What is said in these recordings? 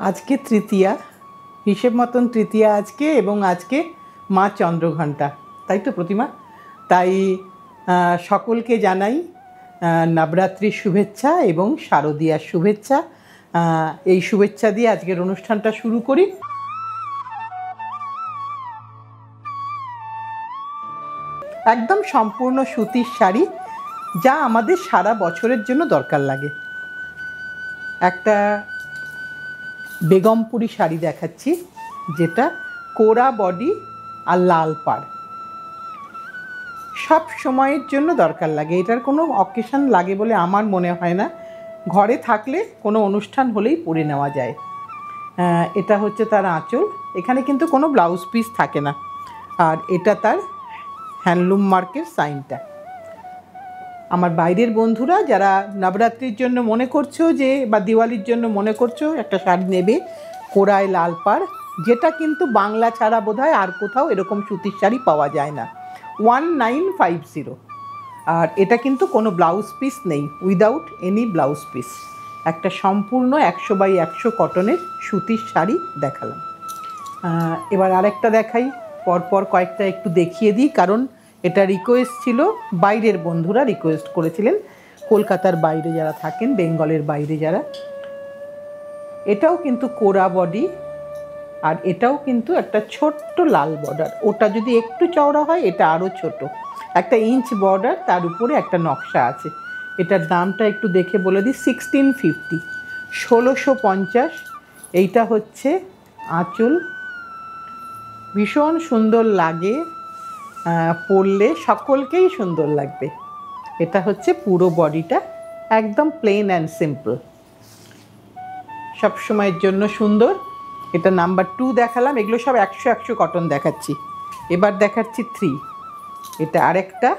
আজকে তৃতীয়া, হিসেব মতন তৃতীয়া আজকে, এবং আজকে মা চন্দ্রঘণ্টা, তাই তো প্রতিমা? তাই সকলকে জানাই নবরাত্রির শুভেচ্ছা এবং শারদীয়ার শুভেচ্ছা। এই শুভেচ্ছা দিয়ে আজকের অনুষ্ঠানটা শুরু করি। একদম সম্পূর্ণ সুতির শাড়ি, যা আমাদের সারা বছরের জন্য দরকার লাগে। একটা বেগমপুরি শাড়ি দেখাচ্ছি, যেটা কোরা বডি আর লাল পাড়, সব সময়ের জন্য দরকার লাগে। এটার কোনো অকেশন লাগে বলে আমার মনে হয় না, ঘরে থাকলে কোনো অনুষ্ঠান হলেই পরে নেওয়া যায়। এটা হচ্ছে তার আঁচল, এখানে কিন্তু কোনো ব্লাউজ পিস থাকে না, আর এটা তার হ্যান্ডলুম মার্কের সাইনটা। আমার বাইরের বন্ধুরা যারা নবরাত্রির জন্য মনে করছো যে, বা দিওয়ালির জন্য মনে করছো একটা শাড়ি নেবে কোরায় লাল পাড়, যেটা কিন্তু বাংলা ছাড়া বোধহয় আর কোথাও এরকম সুতির শাড়ি পাওয়া যায় না, 1950। আর এটা কিন্তু কোনো ব্লাউজ পিস নেই, উইদাউট এনি ব্লাউজ পিস। একটা সম্পূর্ণ 100x100 কটনের সুতির শাড়ি দেখালাম। এবার আরেকটা দেখাই, পরপর কয়েকটা একটু দেখিয়ে দিই, কারণ এটা রিকোয়েস্ট ছিল, বাইরের বন্ধুরা রিকোয়েস্ট করেছিলেন, কলকাতার বাইরে যারা থাকেন, বেঙ্গলের বাইরে যারা। এটাও কিন্তু কোরা বডি, আর এটাও কিন্তু একটা ছোট্ট লাল বর্ডার। ওটা যদি একটু চওড়া হয়, এটা আরও ছোট, 1 ইঞ্চ বর্ডার, তার উপরে একটা নকশা আছে। এটার দামটা একটু দেখে বলে দিই, 1650, 1650। এইটা হচ্ছে আঁচল, ভীষণ সুন্দর লাগে, পরলে সকলকেই সুন্দর লাগবে। এটা হচ্ছে পুরো বডিটা, একদম প্লেন অ্যান্ড সিম্পল, সবসময়ের জন্য সুন্দর। এটা নাম্বার 2 দেখালাম, এগুলো সব 100x100 কটন দেখাচ্ছি। এবার দেখাচ্ছি 3, এটা আরেকটা,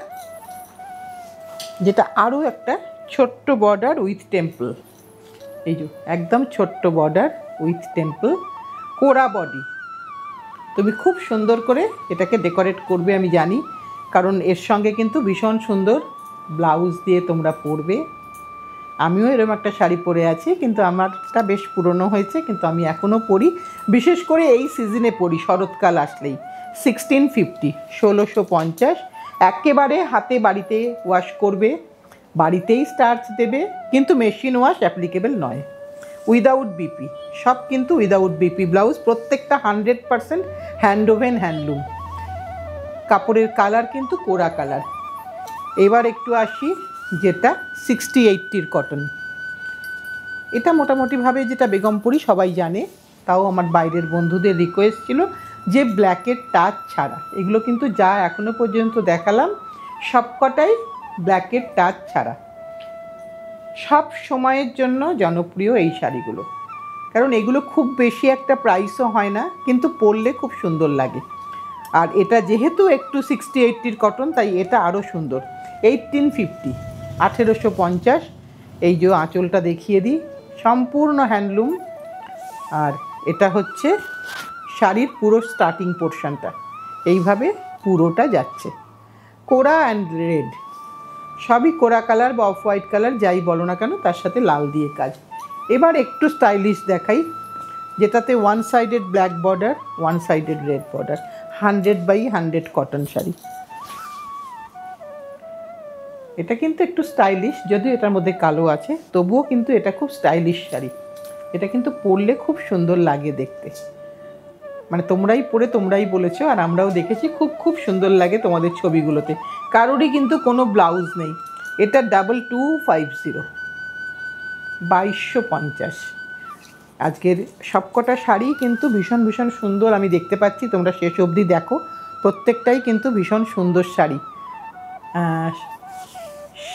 যেটা আরও একটা ছোট্ট বর্ডার উইথ টেম্পল। এই যে একদম ছোট্ট বর্ডার উইথ টেম্পল, কোরা বডি। তুমি খুব সুন্দর করে এটাকে ডেকোরেট করবে আমি জানি, কারণ এর সঙ্গে কিন্তু ভীষণ সুন্দর ব্লাউজ দিয়ে তোমরা পরবে। আমিও এরকম একটা শাড়ি পরে আছি, কিন্তু আমারটা বেশ পুরনো হয়েছে, কিন্তু আমি এখনও পরি, বিশেষ করে এই সিজনে পরি, শরৎকাল আসলেই। 1650, 1650। একেবারে হাতে বাড়িতে ওয়াশ করবে, বাড়িতেই স্টার্চ দেবে, কিন্তু মেশিন ওয়াশ অ্যাপ্লিকেবল নয়, উইদাউট বিপি, সব কিন্তু উইদাউট বিপি ব্লাউজ, প্রত্যেকটা 100% হ্যান্ড ওভেন হ্যান্ডলুম। কাপড়ের কালার কিন্তু কোরা কালার। এবার একটু আসি, যেটা 60-80 কটন। এটা মোটামুটিভাবে যেটা বেগমপুরি সবাই জানে, তাও আমার বাইরের বন্ধুদের রিকোয়েস্ট ছিল যে ব্ল্যাকের টাচ ছাড়া। এগুলো কিন্তু যা এখনও পর্যন্ত দেখালাম সবকটাই ব্ল্যাকের টাচ ছাড়া। সব সময়ের জন্য জনপ্রিয় এই শাড়িগুলো, কারণ এগুলো খুব বেশি একটা প্রাইসও হয় না, কিন্তু পরলে খুব সুন্দর লাগে। আর এটা যেহেতু একটু 60-80 কটন, তাই এটা আরও সুন্দর। 1850, 1850। এই যে আঁচলটা দেখিয়ে দিই, সম্পূর্ণ হ্যান্ডলুম। আর এটা হচ্ছে শাড়ির পুরো স্টার্টিং পোর্শনটা, এইভাবে পুরোটা যাচ্ছে। কোরা অ্যান্ড রেড, সবই কোরা কালার বা অফ হোয়াইট কালার, যাই বলো না কেন, তার সাথে লাল দিয়ে কাজ। এবার একটু স্টাইলিশ দেখাই, যেটাতে 1 sided black border, 1 sided red border, 100x100 cotton sari. এটা কিন্তু একটু স্টাইলিশ, যদিও এটার মধ্যে কালো আছে, তবুও কিন্তু এটা খুব স্টাইলিশ শাড়ি। এটা কিন্তু পরলে খুব সুন্দর লাগে দেখতে, মানে তোমরাই পরে তোমরাই বলেছো, আর আমরাও দেখেছি, খুব খুব সুন্দর লাগে তোমাদের ছবিগুলোতে। কারোরই কিন্তু কোনো ব্লাউজ নেই। এটা 2250, 2250। আজকের সবকটা শাড়ি কিন্তু ভীষণ ভীষণ সুন্দর আমি দেখতে পাচ্ছি, তোমরা শেষ অবধি দেখো, প্রত্যেকটাই কিন্তু ভীষণ সুন্দর শাড়ি।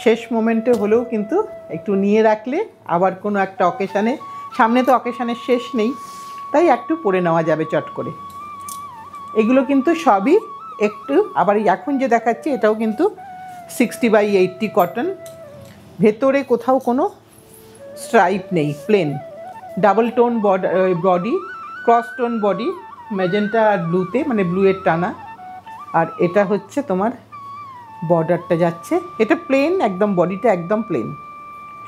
শেষ মোমেন্টে হলেও কিন্তু একটু নিয়ে রাখলে আবার কোনো একটা অকেশানে, সামনে তো অকেশানের শেষ নেই, তাই একটু পরে নেওয়া যাবে চট করে। এগুলো কিন্তু সবই একটু, আবার এখন যে দেখাচ্ছি এটাও কিন্তু 60/80 কটন, ভেতরে কোথাও কোনো স্ট্রাইপ নেই, plain, double tone body, cross tone body, magenta আর ব্লুতে, মানে ব্লুয়ের টানা। আর এটা হচ্ছে তোমার বর্ডারটা যাচ্ছে, এটা প্লেন একদম, বডিটা একদম প্লেন,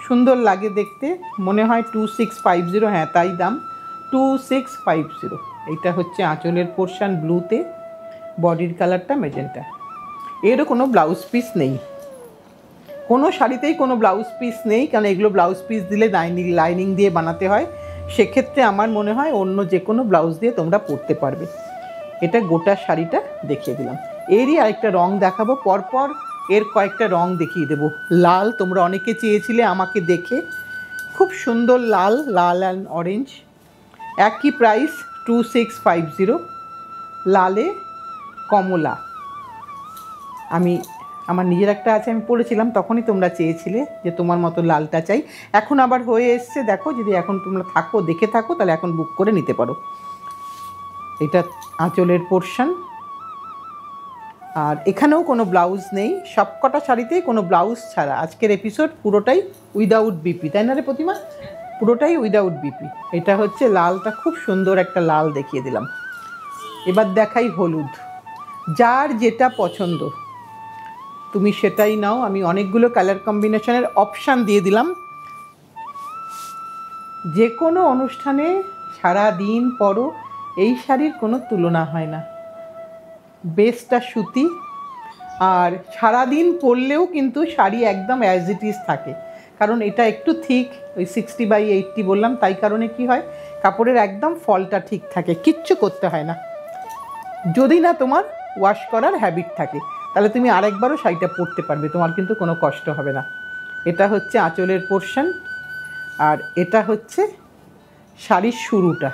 সুন্দর লাগে দেখতে। মনে হয় 2650, হ্যাঁ তাই দাম, 2650। এইটা হচ্ছে আঁচলের পোর্শন ব্লুতে, বডির কালারটা মেজেন্টা। এরও কোনো ব্লাউজ পিস নেই, কোনো শাড়িতেই কোনো ব্লাউজ পিস নেই, কারণ এগুলো ব্লাউজ পিস দিলে লাইনিং দিয়ে বানাতে হয়। সেক্ষেত্রে আমার মনে হয় অন্য যে কোনো ব্লাউজ দিয়ে তোমরা পরতে পারবে। এটা গোটা শাড়িটা দেখিয়ে দিলাম। এরই আরেকটা রং দেখাবো, পরপর এর কয়েকটা রং দেখিয়ে দেবো। লাল, তোমরা অনেকে চেয়েছিলে আমাকে দেখে, খুব সুন্দর লাল, লাল অ্যান্ড অরেঞ্জ। একই প্রাইস 2650। লালে কমলা, আমি আমার নিজের একটা আছে, আমি পরেছিলাম, তখনই তোমরা চেয়েছিলে যে তোমার মতো লালটা চাই। এখন আবার হয়ে এসছে, দেখো যদি এখন তোমরা থাকো, দেখে থাকো, তাহলে এখন বুক করে নিতে পারো। এটা আঁচলের পোর্শন। আর এখানেও কোনো ব্লাউজ নেই, সবকটা শাড়িতেই কোনো ব্লাউজ ছাড়া। আজকের এপিসোড পুরোটাই উইদাউট বিপি, তাই না রে প্রতিমা? পুরোটাই উইদাউট বিপি। এটা হচ্ছে লালটা, খুব সুন্দর একটা লাল দেখিয়ে দিলাম। এবার দেখাই হলুদ। যার যেটা পছন্দ তুমি সেটাই নাও। আমি অনেকগুলো কালার কম্বিনেশনের অপশান দিয়ে দিলাম। যে কোনো অনুষ্ঠানে সারা দিন পরো, এই শাড়ির কোনো তুলনা হয় না। বেসটা সুতি, আর সারাদিন পরলেও কিন্তু শাড়ি একদম অ্যাজ ইট ইজ থাকে, কারণ এটা একটু থিক, ওই 60/80 বললাম, তাই কারণে কি হয়, কাপড়ের একদম ফলটা ঠিক থাকে, কিচ্ছু করতে হয় না। যদি না তোমার ওয়াশ করার হ্যাবিট থাকে, তাহলে তুমি আরেকবারও শাড়িটা পরতে পারবে, তোমার কিন্তু কোনো কষ্ট হবে না। এটা হচ্ছে আঁচলের পোর্শন, আর এটা হচ্ছে শাড়ির শুরুটা,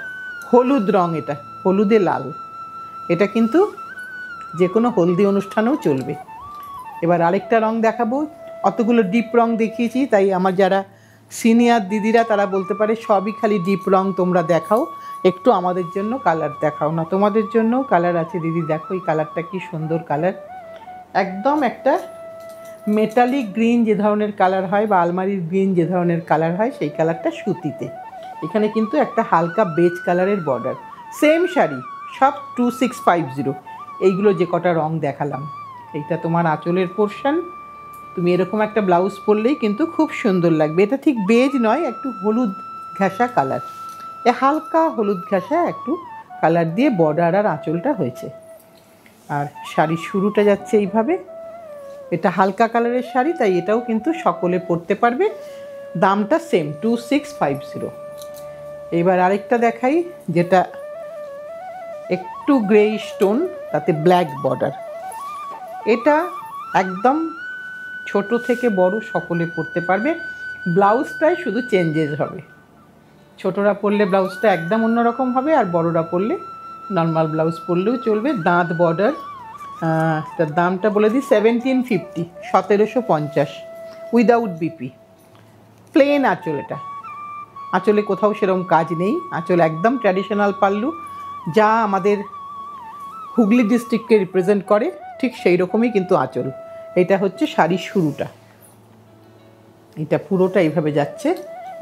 হলুদ রং, এটা হলুদে লাল। এটা কিন্তু যে কোনো হলদি অনুষ্ঠানেও চলবে। এবার আরেকটা রং দেখাবো। অতগুলো ডিপ রং দেখিয়েছি, তাই আমার যারা সিনিয়র দিদিরা তারা বলতে পারে সবই খালি ডিপ রং তোমরা দেখাও, একটু আমাদের জন্য কালার দেখাও না। তোমাদের জন্য কালার আছে দিদি, দেখো এই কালারটা কি সুন্দর কালার, একদম একটা মেটালিক গ্রিন যে ধরনের কালার হয়, বা আলমারির গ্রিন যে ধরনের কালার হয়, সেই কালারটা সুতিতে। এখানে কিন্তু একটা হালকা বেজ কালারের বর্ডার। সেম শাড়ি, সব 2650। এইগুলো যে কটা রং দেখালাম, এইটা তোমার আঁচলের পোর্শন। তুমি এরকম একটা ব্লাউজ পরলেই কিন্তু খুব সুন্দর লাগবে। এটা ঠিক বেজ নয়, একটু হলুদ ঘাসা কালার, এ হালকা হলুদ ঘাসা একটু কালার দিয়ে বর্ডার আর আঁচলটা হয়েছে। আর শাড়ির শুরুটা যাচ্ছে এইভাবে। এটা হালকা কালারের শাড়ি, তাই এটাও কিন্তু সকলে পরতে পারবে। দামটা সেম 2650। এবার আরেকটা দেখাই, যেটা একটু গ্রে স্টোন, তাতে ব্ল্যাক বর্ডার। এটা একদম ছোট থেকে বড় সকলে পরতে পারবে। ব্লাউজটাই শুধু চেঞ্জেস হবে, ছোটরা পরলে ব্লাউজটা একদম অন্যরকম হবে, আর বড়রা পরলে নর্মাল ব্লাউজ পরলেও চলবে। দাঁত বর্ডার, তার দামটা বলে দিই 1750, 1750, উইদাউট বিপি। প্লেন আঁচল, এটা আঁচলে কোথাও সেরকম কাজ নেই, আঁচল একদম ট্র্যাডিশনাল পাল্লু, যা আমাদের হুগলি ডিস্ট্রিক্টকে রিপ্রেজেন্ট করে, ঠিক সেই রকমই কিন্তু আঁচল। এটা হচ্ছে শাড়ির শুরুটা, এটা পুরোটা এইভাবে যাচ্ছে।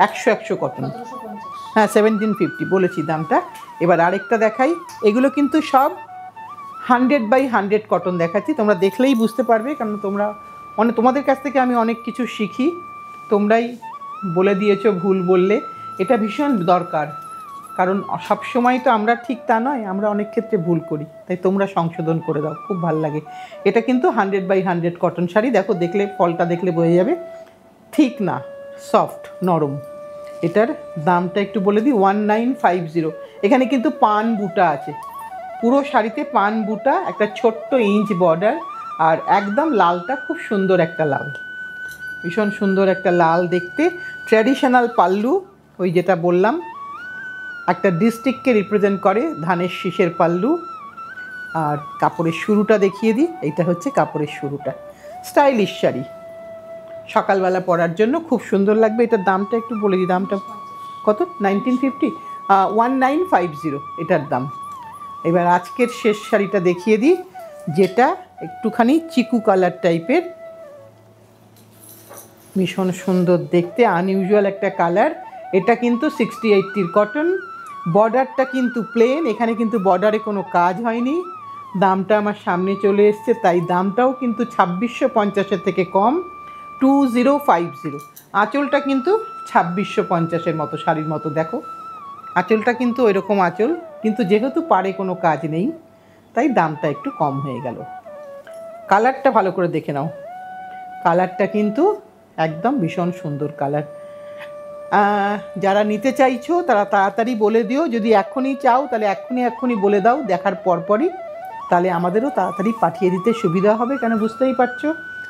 100 কটন, হ্যাঁ 1750 বলেছি দামটা। এবার আরেকটা দেখাই, এগুলো কিন্তু সব 100/100 কটন দেখাচ্ছি, তোমরা দেখলেই বুঝতে পারবে, কারণ তোমরা তোমাদের কাছ থেকে আমি অনেক কিছু শিখি, তোমরাই বলে দিয়েছো ভুল বললে। এটা ভীষণ দরকার, কারণ সবসময় তো আমরা ঠিক তা নয়, আমরা অনেক ক্ষেত্রে ভুল করি, তাই তোমরা সংশোধন করে দাও, খুব ভালো লাগে। এটা কিন্তু 100/100 কটন শাড়ি, দেখো দেখলে ফলটা দেখলে বোঝা যাবে, ঠিক না, সফট নরম। এটার দামটা একটু বলে দিই 1950। এখানে কিন্তু পান বুটা আছে, পুরো শাড়িতে পান বুটা, একটা ছোট্ট ইঞ্চ বর্ডার, আর একদম লালটা খুব সুন্দর একটা লাল, ভীষণ সুন্দর একটা লাল দেখতে। ট্র্যাডিশনাল পাল্লু, ওই যেটা বললাম একটা ডিস্ট্রিক্টকে রিপ্রেজেন্ট করে, ধানের শীষের পাল্লু। আর কাপড়ের শুরুটা দেখিয়ে দিই, এইটা হচ্ছে কাপড়ের শুরুটা। স্টাইলিশ শাড়ি, সকালবেলা পরার জন্য খুব সুন্দর লাগবে। এটার দামটা একটু বলে দিই, দামটা কত? 1950, 1950 এটার দাম। এবার আজকের শেষ শাড়িটা দেখিয়ে দিই, যেটা একটুখানি চিকু কালার টাইপের, ভীষণ সুন্দর দেখতে, আনইউজুয়াল একটা কালার। এটা কিন্তু 60/80 কটন, বর্ডারটা কিন্তু প্লেন, এখানে কিন্তু বর্ডারে কোনো কাজ হয়নি। দামটা আমার সামনে চলে এসছে, তাই দামটাও কিন্তু 2650 থেকে কম, 2050। আঁচলটা কিন্তু 2650 মতো শাড়ির মতো, দেখো আঁচলটা কিন্তু ওইরকম আঁচল, কিন্তু যেহেতু পাড়ে কোনো কাজ নেই তাই দামটা একটু কম হয়ে গেল। কালারটা ভালো করে দেখে নাও, কালারটা কিন্তু একদম ভীষণ সুন্দর কালার। যারা নিতে চাইছো তারা তাড়াতাড়ি বলে দিও, যদি এখনই চাও তাহলে এক্ষুনি বলে দাও দেখার পরপরই, তাহলে আমাদেরও তাড়াতাড়ি পাঠিয়ে দিতে সুবিধা হবে, কেন বুঝতেই পারছো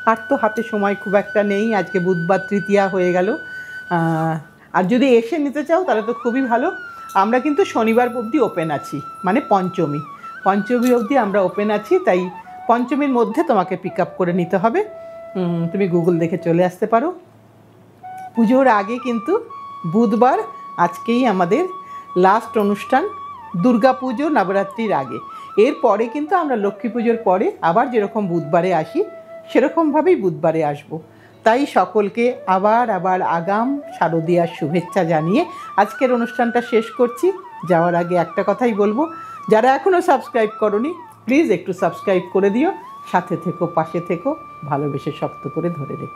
আর তো হাতে সময় খুব একটা নেই, আজকে বুধবার তৃতীয়া হয়ে গেল। আর যদি এসে নিতে চাও তাহলে তো খুবই ভালো। আমরা কিন্তু শনিবার অবধি ওপেন আছি, মানে পঞ্চমী অবধি আমরা ওপেন আছি, তাই পঞ্চমীর মধ্যে তোমাকে পিক আপ করে নিতে হবে। তুমি গুগল দেখে চলে আসতে পারো। পুজোর আগে কিন্তু বুধবার আজকেই আমাদের লাস্ট অনুষ্ঠান, দুর্গা পুজো নবরাত্রির আগে। এরপরে কিন্তু আমরা লক্ষ্মী পুজোর পরে আবার যেরকম বুধবারে আসি সেরকমভাবেই বুধবারে আসব। তাই সকলকে আবার আগাম শারদীয়ার শুভেচ্ছা জানিয়ে আজকের অনুষ্ঠানটা শেষ করছি। যাওয়ার আগে একটা কথাই বলবো, যারা এখনও সাবস্ক্রাইব করোনি প্লিজ একটু সাবস্ক্রাইব করে দিও, সাথে থেকো, পাশে থেকো, ভালোবেসে শক্ত করে ধরে রেখো।